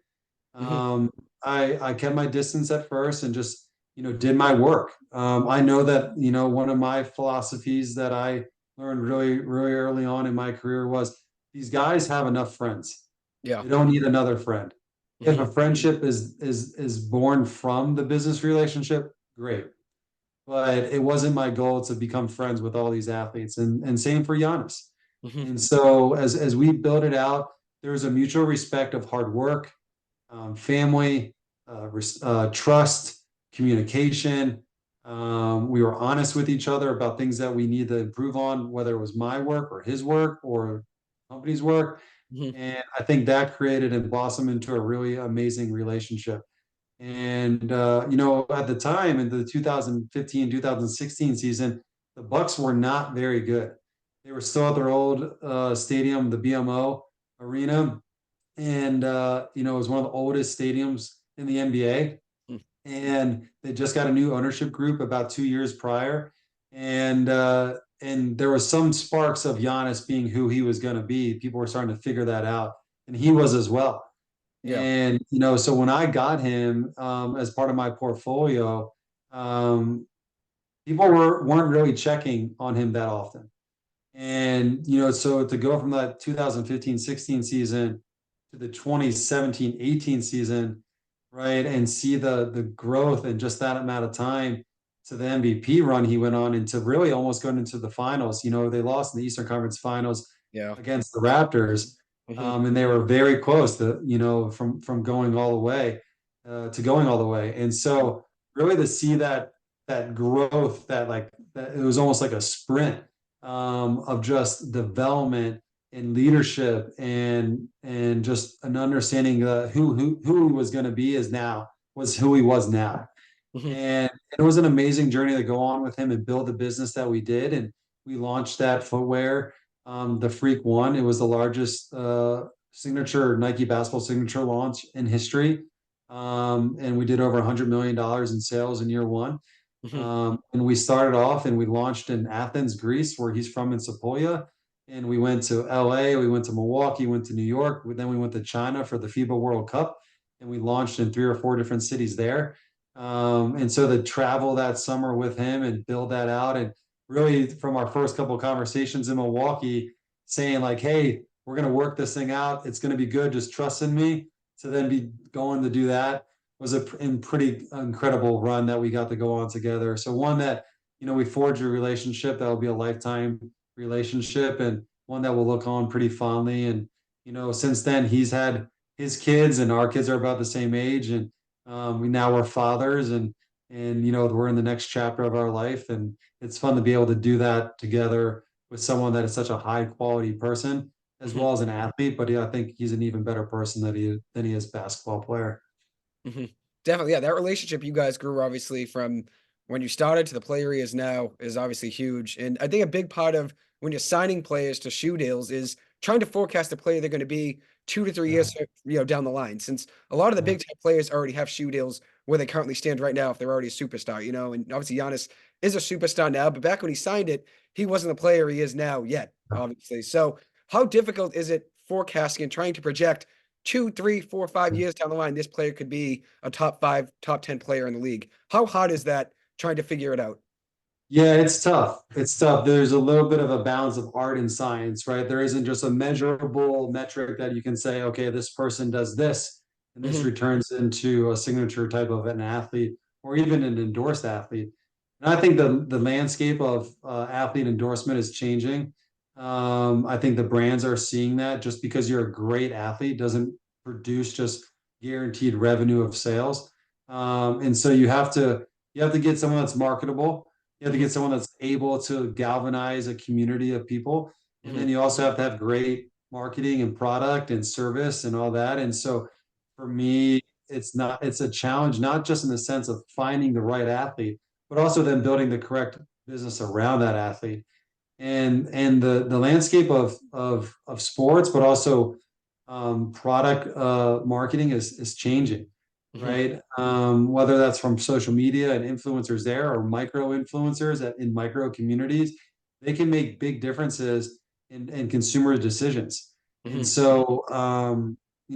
Hmm. Um, I kept my distance at first and just, did my work. I know that, one of my philosophies that I learned really, really early on in my career was, these guys have enough friends. Yeah. They don't need another friend. If Hmm. a friendship is born from the business relationship, great. But it wasn't my goal to become friends with all these athletes, and same for Giannis. Hmm. And so as we build it out, there's a mutual respect of hard work, family, trust, communication. We were honest with each other about things that we need to improve on, whether it was my work or his work or company's work. Hmm. And I think that created and blossomed into a really amazing relationship. And at the time in the 2015, 2016 season, the Bucks were not very good. They were still at their old stadium, the BMO Arena, and it was one of the oldest stadiums in the NBA. Hmm. And they just got a new ownership group about 2 years prior, and there was some sparks of Giannis being who he was going to be. People were starting to figure that out, and he was as well. Yeah. And so when I got him as part of my portfolio, um, people weren't really checking on him that often. And so to go from that 2015-16 season to the 2017-18 season, right, and see the growth in just that amount of time to the MVP run he went on, and to really almost going into the finals. They lost in the Eastern Conference Finals Yeah. against the Raptors, Hmm. and they were very close to from going all the way to going all the way. And so really to see that growth, that it was almost like a sprint of just development and leadership and just an understanding who he was going to be was who he was now. Hmm. And it was an amazing journey to go on with him and build the business that we did. And we launched that footwear, the Freak One. It was the largest signature Nike basketball signature launch in history. And we did over $100 million in sales in year one. Hmm. And we started off and we launched in Athens, Greece, where he's from in Sepolia. And we went to LA, we went to Milwaukee, went to New York. Then we went to China for the FIBA World Cup. And we launched in 3 or 4 different cities there. And so to travel that summer with him and build that out, and really from our first couple of conversations in Milwaukee, saying like, "Hey, we're going to work this thing out. It's going to be good. Just trust in me." To then be going to do that was pretty incredible run that we got to go on together. So one that we forged a relationship that will be a lifetime relationship, and one that we'll look on pretty fondly. And since then he's had his kids, and our kids are about the same age, and we now are fathers, and we're in the next chapter of our life, and it's fun to be able to do that together with someone that is such a high quality person as Hmm. well as an athlete. But yeah, I think he's an even better person than he is basketball player. Hmm. Definitely. Yeah. That relationship you guys grew obviously from when you started to the player he is now is obviously huge. And I think a big part of when you're signing players to shoe deals is trying to forecast the player they're going to be 2 to 3 years, down the line. Since a lot of the Yeah. big time players already have shoe deals where they currently stand right now if they're already a superstar, and obviously Giannis is a superstar now, but back when he signed it, he wasn't the player he is now yet, obviously. So how difficult is it forecasting and trying to project 2, 3, 4, 5 years down the line, this player could be a top five, top 10 player in the league? How hard is that trying to figure it out? Yeah, it's tough. It's tough. There's a little bit of a balance of art and science, right? There isn't just a measurable metric that you can say, okay, this person does this, and this Hmm. returns into a signature type of an athlete or even an endorsed athlete. And I think the landscape of athlete endorsement is changing. I think the brands are seeing that just because you're a great athlete doesn't produce just guaranteed revenue of sales. And so you have to get someone that's marketable. You have to Hmm. get someone that's able to galvanize a community of people. And Hmm. then you also have to have great marketing and product and service and all that. And so for me, it's a challenge, not just in the sense of finding the right athlete, but also then building the correct business around that athlete. And the landscape of sports, but also product marketing is changing, Hmm. right? Whether that's from social media and influencers there or micro influencers in micro communities, they can make big differences in consumer decisions. And Hmm. so,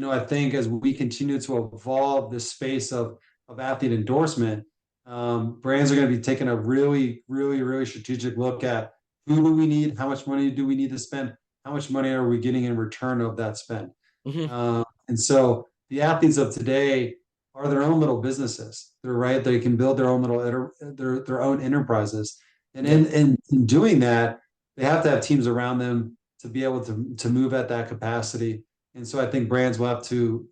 I think as we continue to evolve this space of athlete endorsement, brands are going to be taking a really, really, really strategic look at who do we need, how much money do we need to spend, how much money are we getting in return of that spend. Hmm. And so the athletes of today are their own little businesses. They're right. They can build their own their own enterprises. And Yeah. in doing that, they have to have teams around them to be able to move at that capacity. And so I think brands will have to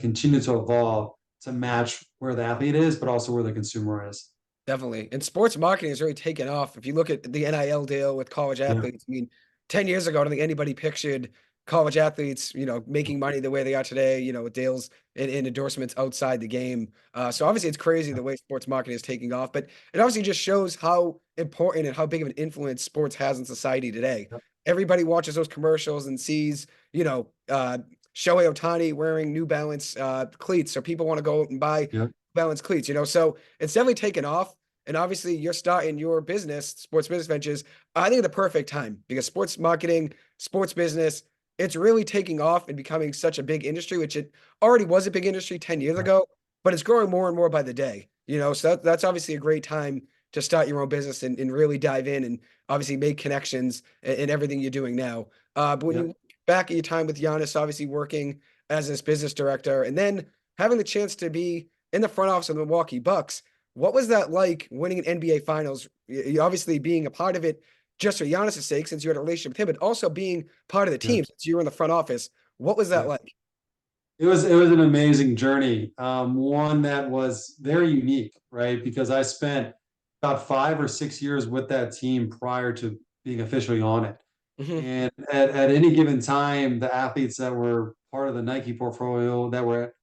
continue to evolve to match where the athlete is, but also where the consumer is. Definitely. And sports marketing has really taken off. If you look at the NIL deal with college Yeah. athletes, I mean, 10 years ago, I don't think anybody pictured college athletes, making money the way they are today, with deals and endorsements outside the game. So obviously it's crazy the way sports marketing is taking off, but it obviously just shows how important and how big of an influence sports has in society today. everybody watches those commercials and sees, Shohei Ohtani wearing New Balance cleats. So people want to go out and buy Yeah. Balance cleats, So it's definitely taken off. And obviously, you're starting your business, sports business ventures, I think at the perfect time because sports marketing, sports business, it's really taking off and becoming such a big industry, which it already was a big industry 10 years ago, but it's growing more and more by the day, So that's obviously a great time to start your own business and really dive in and obviously make connections in everything you're doing now. But when Yeah. you look back at your time with Giannis, obviously working as this business director and then having the chance to be in the front office of the Milwaukee Bucks, what was that like winning an NBA Finals? You obviously being a part of it just for Giannis' sake, since you had a relationship with him, but also being part of the Yeah. team since you were in the front office. What was that Yeah. like? It was an amazing journey. One that was very unique, right? Because I spent about 5 or 6 years with that team prior to being officially on it. Hmm. And at any given time, the athletes that were part of the Nike portfolio that were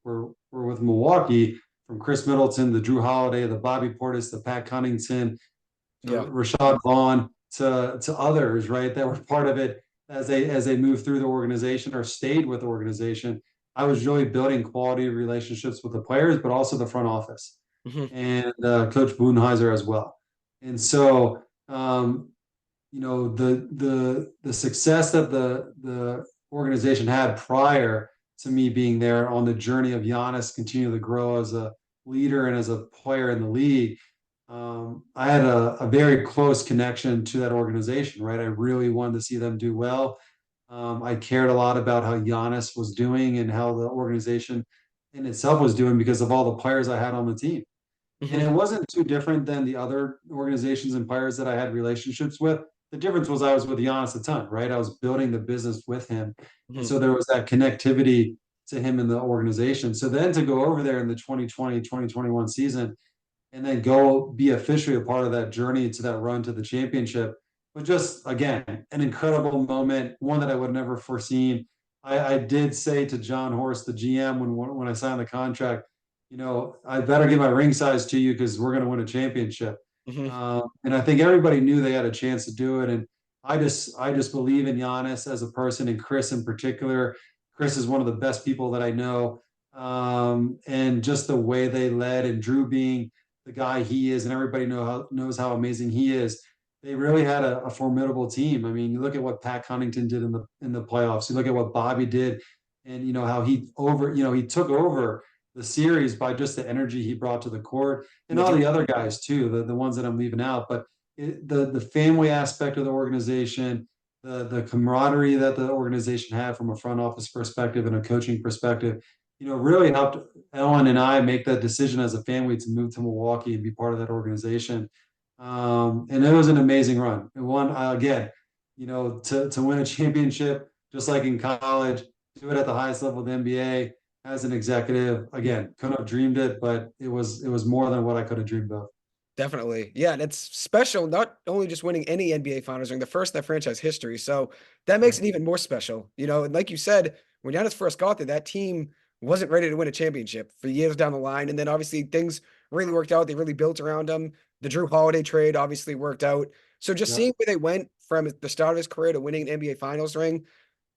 with Milwaukee, from Chris Middleton, the Drew Holiday, the Bobby Portis, the Pat Connington, to Yeah. Rashad Vaughn, to others, right, that were part of it as they moved through the organization or stayed with the organization. I was really building quality relationships with the players, but also the front office Hmm. and Coach Budenheiser as well. And so, the success that the organization had prior to me being there on the journey of Giannis continuing to grow as a leader and as a player in the league, I had a very close connection to that organization, right? I really wanted to see them do well. I cared a lot about how Giannis was doing and how the organization in itself was doing because of all the players I had on the team. And it Hmm. wasn't too different than the other organizations and players that I had relationships with. The difference was I was with Giannis a ton, right? I was building the business with him. And Hmm. so there was that connectivity to him in the organization. So then to go over there in the 2020-2021 season and then go be officially a part of that journey to that run to the championship was just, again, an incredible moment, one that I would never foreseen. I did say to John Horst, the GM, when I signed the contract, I better get my ring size to you because we're going to win a championship. Hmm. And I think everybody knew they had a chance to do it. And I just believe in Giannis as a person and Chris in particular. Chris is one of the best people that I know. And just the way they led and Drew being the guy he is, and everybody knows how amazing he is. They really had a formidable team. I mean, you look at what Pat Connaughton did in the playoffs. You look at what Bobby did, and how he took over the series by just the energy he brought to the court, and The all Drew. the other guys too, the ones that I'm leaving out. But the family aspect of the organization, the camaraderie that the organization had from a front office perspective and a coaching perspective, really helped Ellen and I make that decision as a family to move to Milwaukee and be part of that organization. And it was an amazing run. And one, again, to win a championship, just like in college, do it at the highest level of the NBA as an executive. Again, couldn't have dreamed it, but it was more than what I could have dreamed of. Definitely. Yeah. And it's special, not only just winning any NBA finals ring, the first in that franchise history. So that Yeah, makes it even more special. And like you said, when Giannis first got there, that team wasn't ready to win a championship for years down the line. And then obviously things really worked out. They really built around him. The Drew Holiday trade obviously worked out. So just yeah, seeing where they went from the start of his career to winning an NBA finals ring,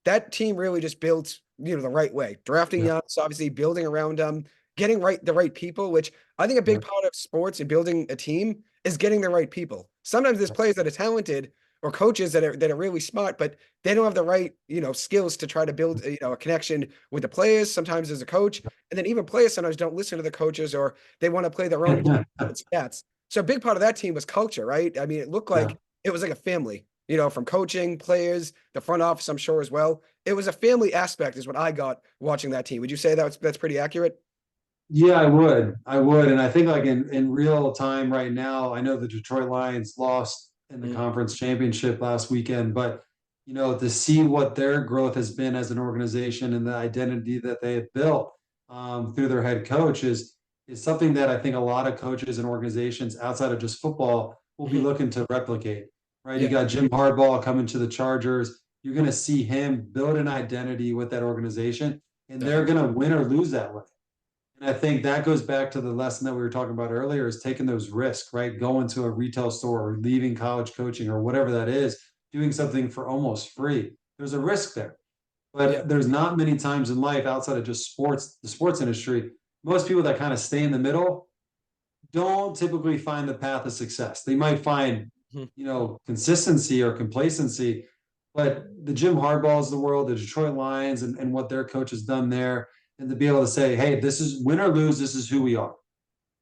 that team really just built, the right way. Drafting yeah, Giannis, obviously building around them, getting the right people, which I think a big yeah, part of sports and building a team is getting the right people. Sometimes there's players that are talented or coaches that are really smart, but they don't have the right, skills to try to build, a connection with the players. Sometimes as a coach, and then even players sometimes don't listen to the coaches or they want to play their own game, stats. So a big part of that team was culture, right? I mean, it looked yeah. like it was like a family, from coaching, players, the front office, I'm sure as well. It was a family aspect, is what I got watching that team. Would you say that's pretty accurate? Yeah, I would, and I think like in real time right now, I know the Detroit Lions lost in the Mm. conference championship last weekend, but to see what their growth has been as an organization and the identity that they have built through their head coach is something that I think a lot of coaches and organizations outside of just football will be Mhm. looking to replicate. Right? You Yeah, got Jim Harbaugh coming to the Chargers. You're going to see him build an identity with that organization, and they're definitely. going to win or lose that way. And I think that goes back to the lesson that we were talking about earlier is taking those risks, right? Going to a retail store or leaving college coaching or whatever that is. doing something for almost free. There's a risk there. Yeah. But there's not many times in life outside of just sports, the sports industry, most people that kind of stay in the middle don't typically find the path of success. They might find, Mhm. consistency or complacency, but the Jim Harbaughs of the world, the Detroit Lions, and what their coach has done there, and to be able to say, hey, this is win or lose, this is who we are.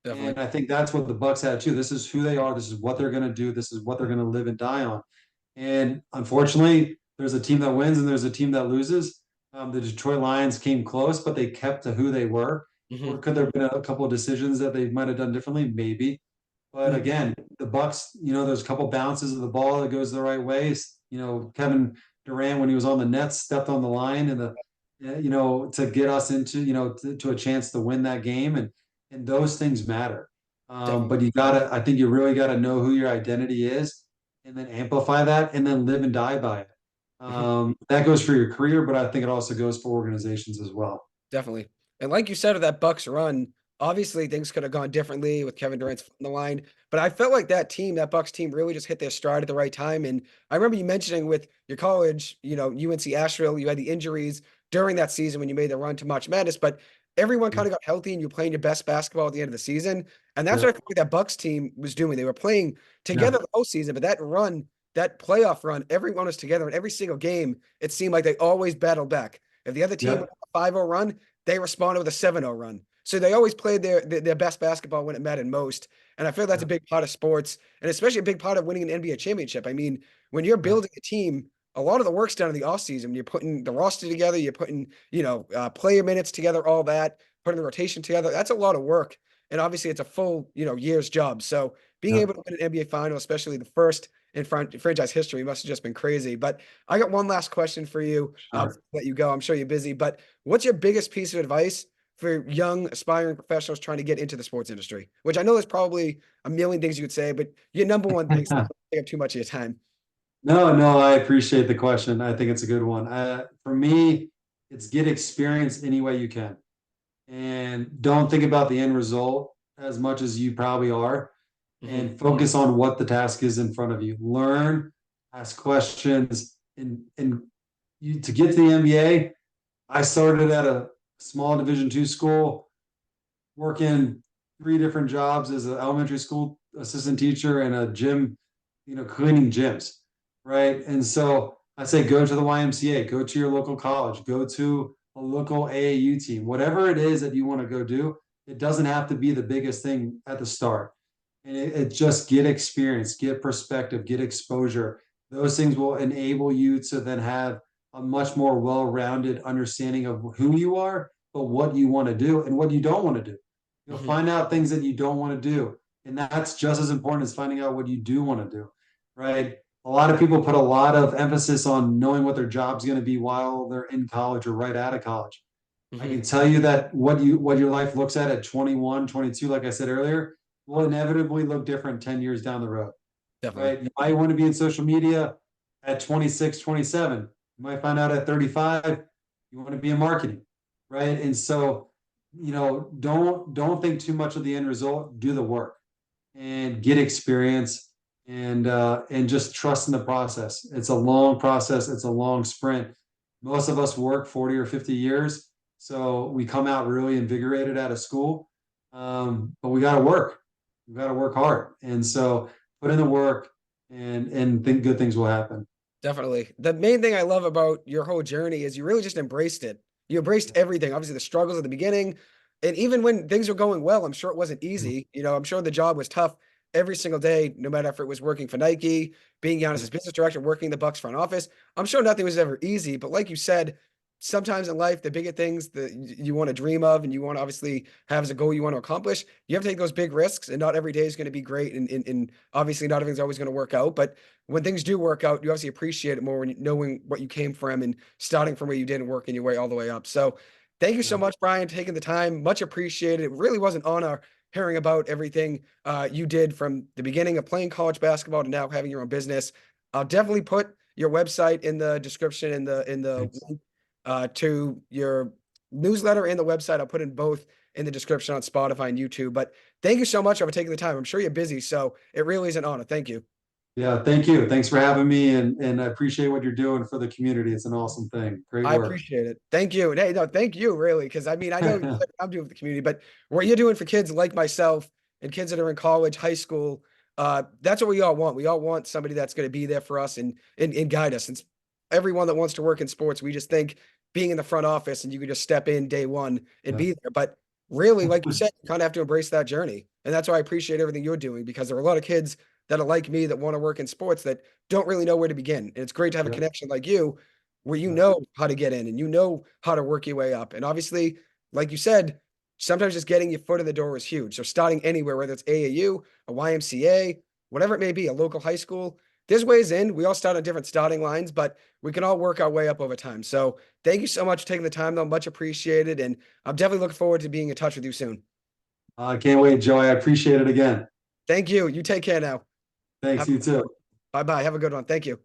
Definitely. And I think that's what the Bucks had too. This is who they are. This is what they're going to do. This is what they're going to live and die on. And unfortunately, there's a team that wins and there's a team that loses. The Detroit Lions came close, but they kept to who they were. Or Mhm. could there have been a couple of decisions that they might have done differently? Maybe. But Mhm. again, the Bucks, there's a couple bounces of the ball that goes the right way. Kevin Durant, when he was on the Nets, stepped on the line and to get us into, to a chance to win that game. And those things matter. Definitely. But I think you really gotta know who your identity is and then amplify that and then live and die by it. Mhm. That goes for your career, but I think it also goes for organizations as well. Definitely. And like you said of that Bucks run, obviously things could have gone differently with Kevin Durant's foot on the line. But I felt like that team, that Bucks team, really just hit their stride at the right time. And I remember you mentioning with your college, UNC Asheville, you had the injuries during that season when you made the run to March Madness, but everyone kind of got healthy and you're playing your best basketball at the end of the season. And that's Yeah, what I feel like that Bucks team was doing. They were playing yeah, together the whole season, but that run, that playoff run, everyone was together in every single game. It seemed like they always battled back. If the other team yeah, went on a 5-0 run, they responded with a 7-0 run. So they always played their best basketball when it mattered most. And I feel that's yeah, a big part of sports and especially a big part of winning an NBA championship. I mean, when you're yeah, building a team, a lot of the work's done in the offseason. You're putting the roster together, you're putting, player minutes together, all that, putting the rotation together. That's a lot of work. And obviously it's a full, year's job. So being yeah. able to win an NBA final, especially the first in franchise history, must have just been crazy. But I got one last question for you. I'll Sure. let you go. I'm sure you're busy, but what's your biggest piece of advice for young aspiring professionals trying to get into the sports industry? Which I know there's probably a million things you would say, but your number one thing, so don't take up too much of your time. No, no, I appreciate the question. I think it's a good one. For me, it's get experience any way you can. And don't think about the end result as much as you probably are, Hmm. and focus on what the task is in front of you. Learn, ask questions, and to get to the NBA. I started at a small Division II school, working 3 different jobs as an elementary school assistant teacher and a gym, cleaning gyms, right? And so I say go to the YMCA, go to your local college, go to a local AAU team, whatever it is that you want to go do. It doesn't have to be the biggest thing at the start. And it just get experience, get perspective, get exposure. Those things will enable you to then have a much more well-rounded understanding of who you are, but what you want to do and what you don't want to do. You'll Hmm. find out things that you don't want to do. And that's just as important as finding out what you do want to do, right? A lot of people put a lot of emphasis on knowing what their job's going to be while they're in college or right out of college. I Hmm. can tell you that what your life looks at 21, 22, like I said earlier, will inevitably look different 10 years down the road, Definitely. right? You might want to be in social media at 26, 27. You might find out at 35, you want to be in marketing, right? And so, don't think too much of the end result. Do the work and get experience and just trust in the process. It's a long process. It's a long sprint. Most of us work 40 or 50 years. So we come out really invigorated out of school. But we got to work. We got to work hard. And so put in the work and think good things will happen. Definitely. The main thing I love about your whole journey is you really just embraced it. You embraced everything. Obviously, the struggles at the beginning, and even when things were going well, I'm sure it wasn't easy. I'm sure the job was tough every single day, no matter if it was working for Nike, being Giannis's business director, working the Bucks front office. I'm sure nothing was ever easy. But like you said, sometimes in life, the bigger things that you want to dream of and you want to obviously have as a goal you want to accomplish, you have to take those big risks. And not every day is going to be great. And obviously, not everything's always going to work out. But when things do work out, you obviously appreciate it more when knowing what you came from and starting from where you did and working your way all the way up. So thank you so Yeah. much, Brian, taking the time. Much appreciated. It really was an honor hearing about everything you did from the beginning of playing college basketball to now having your own business. I'll definitely put your website in the description in the Thanks. link to your newsletter and the website. I'll put in both in the description on Spotify and YouTube. But thank you so much for taking the time. I'm sure you're busy, so it really is an honor. Thank you. Yeah, thank you. Thanks for having me, and I appreciate what you're doing for the community. It's an awesome thing. Great I work. appreciate it. Thank you. And hey, no, thank you, really, because I mean, I know what I'm doing for the community, but what you're doing for kids like myself and kids that are in college, high school, that's what we all want. We all want somebody that's going to be there for us and guide us. And everyone that wants to work in sports, we just think being in the front office and you can just step in day one and Yeah. be there. But really, like you said, you kind of have to embrace that journey. And that's why I appreciate everything you're doing, because there are a lot of kids that are like me that want to work in sports that don't really know where to begin. And it's great to have a Yeah. connection like you where you Yeah. know how to get in and you know how to work your way up. And obviously, like you said, sometimes just getting your foot in the door is huge. So starting anywhere, whether it's AAU, a YMCA, whatever it may be, a local high school, there's ways in. We all start on different starting lines, but we can all work our way up over time. So thank you so much for taking the time, though. Much appreciated. And I'm definitely looking forward to being in touch with you soon. I can't wait, Joey. I appreciate it again. Thank you. You take care now. Thanks, you too. Bye bye. Have a good one. Thank you.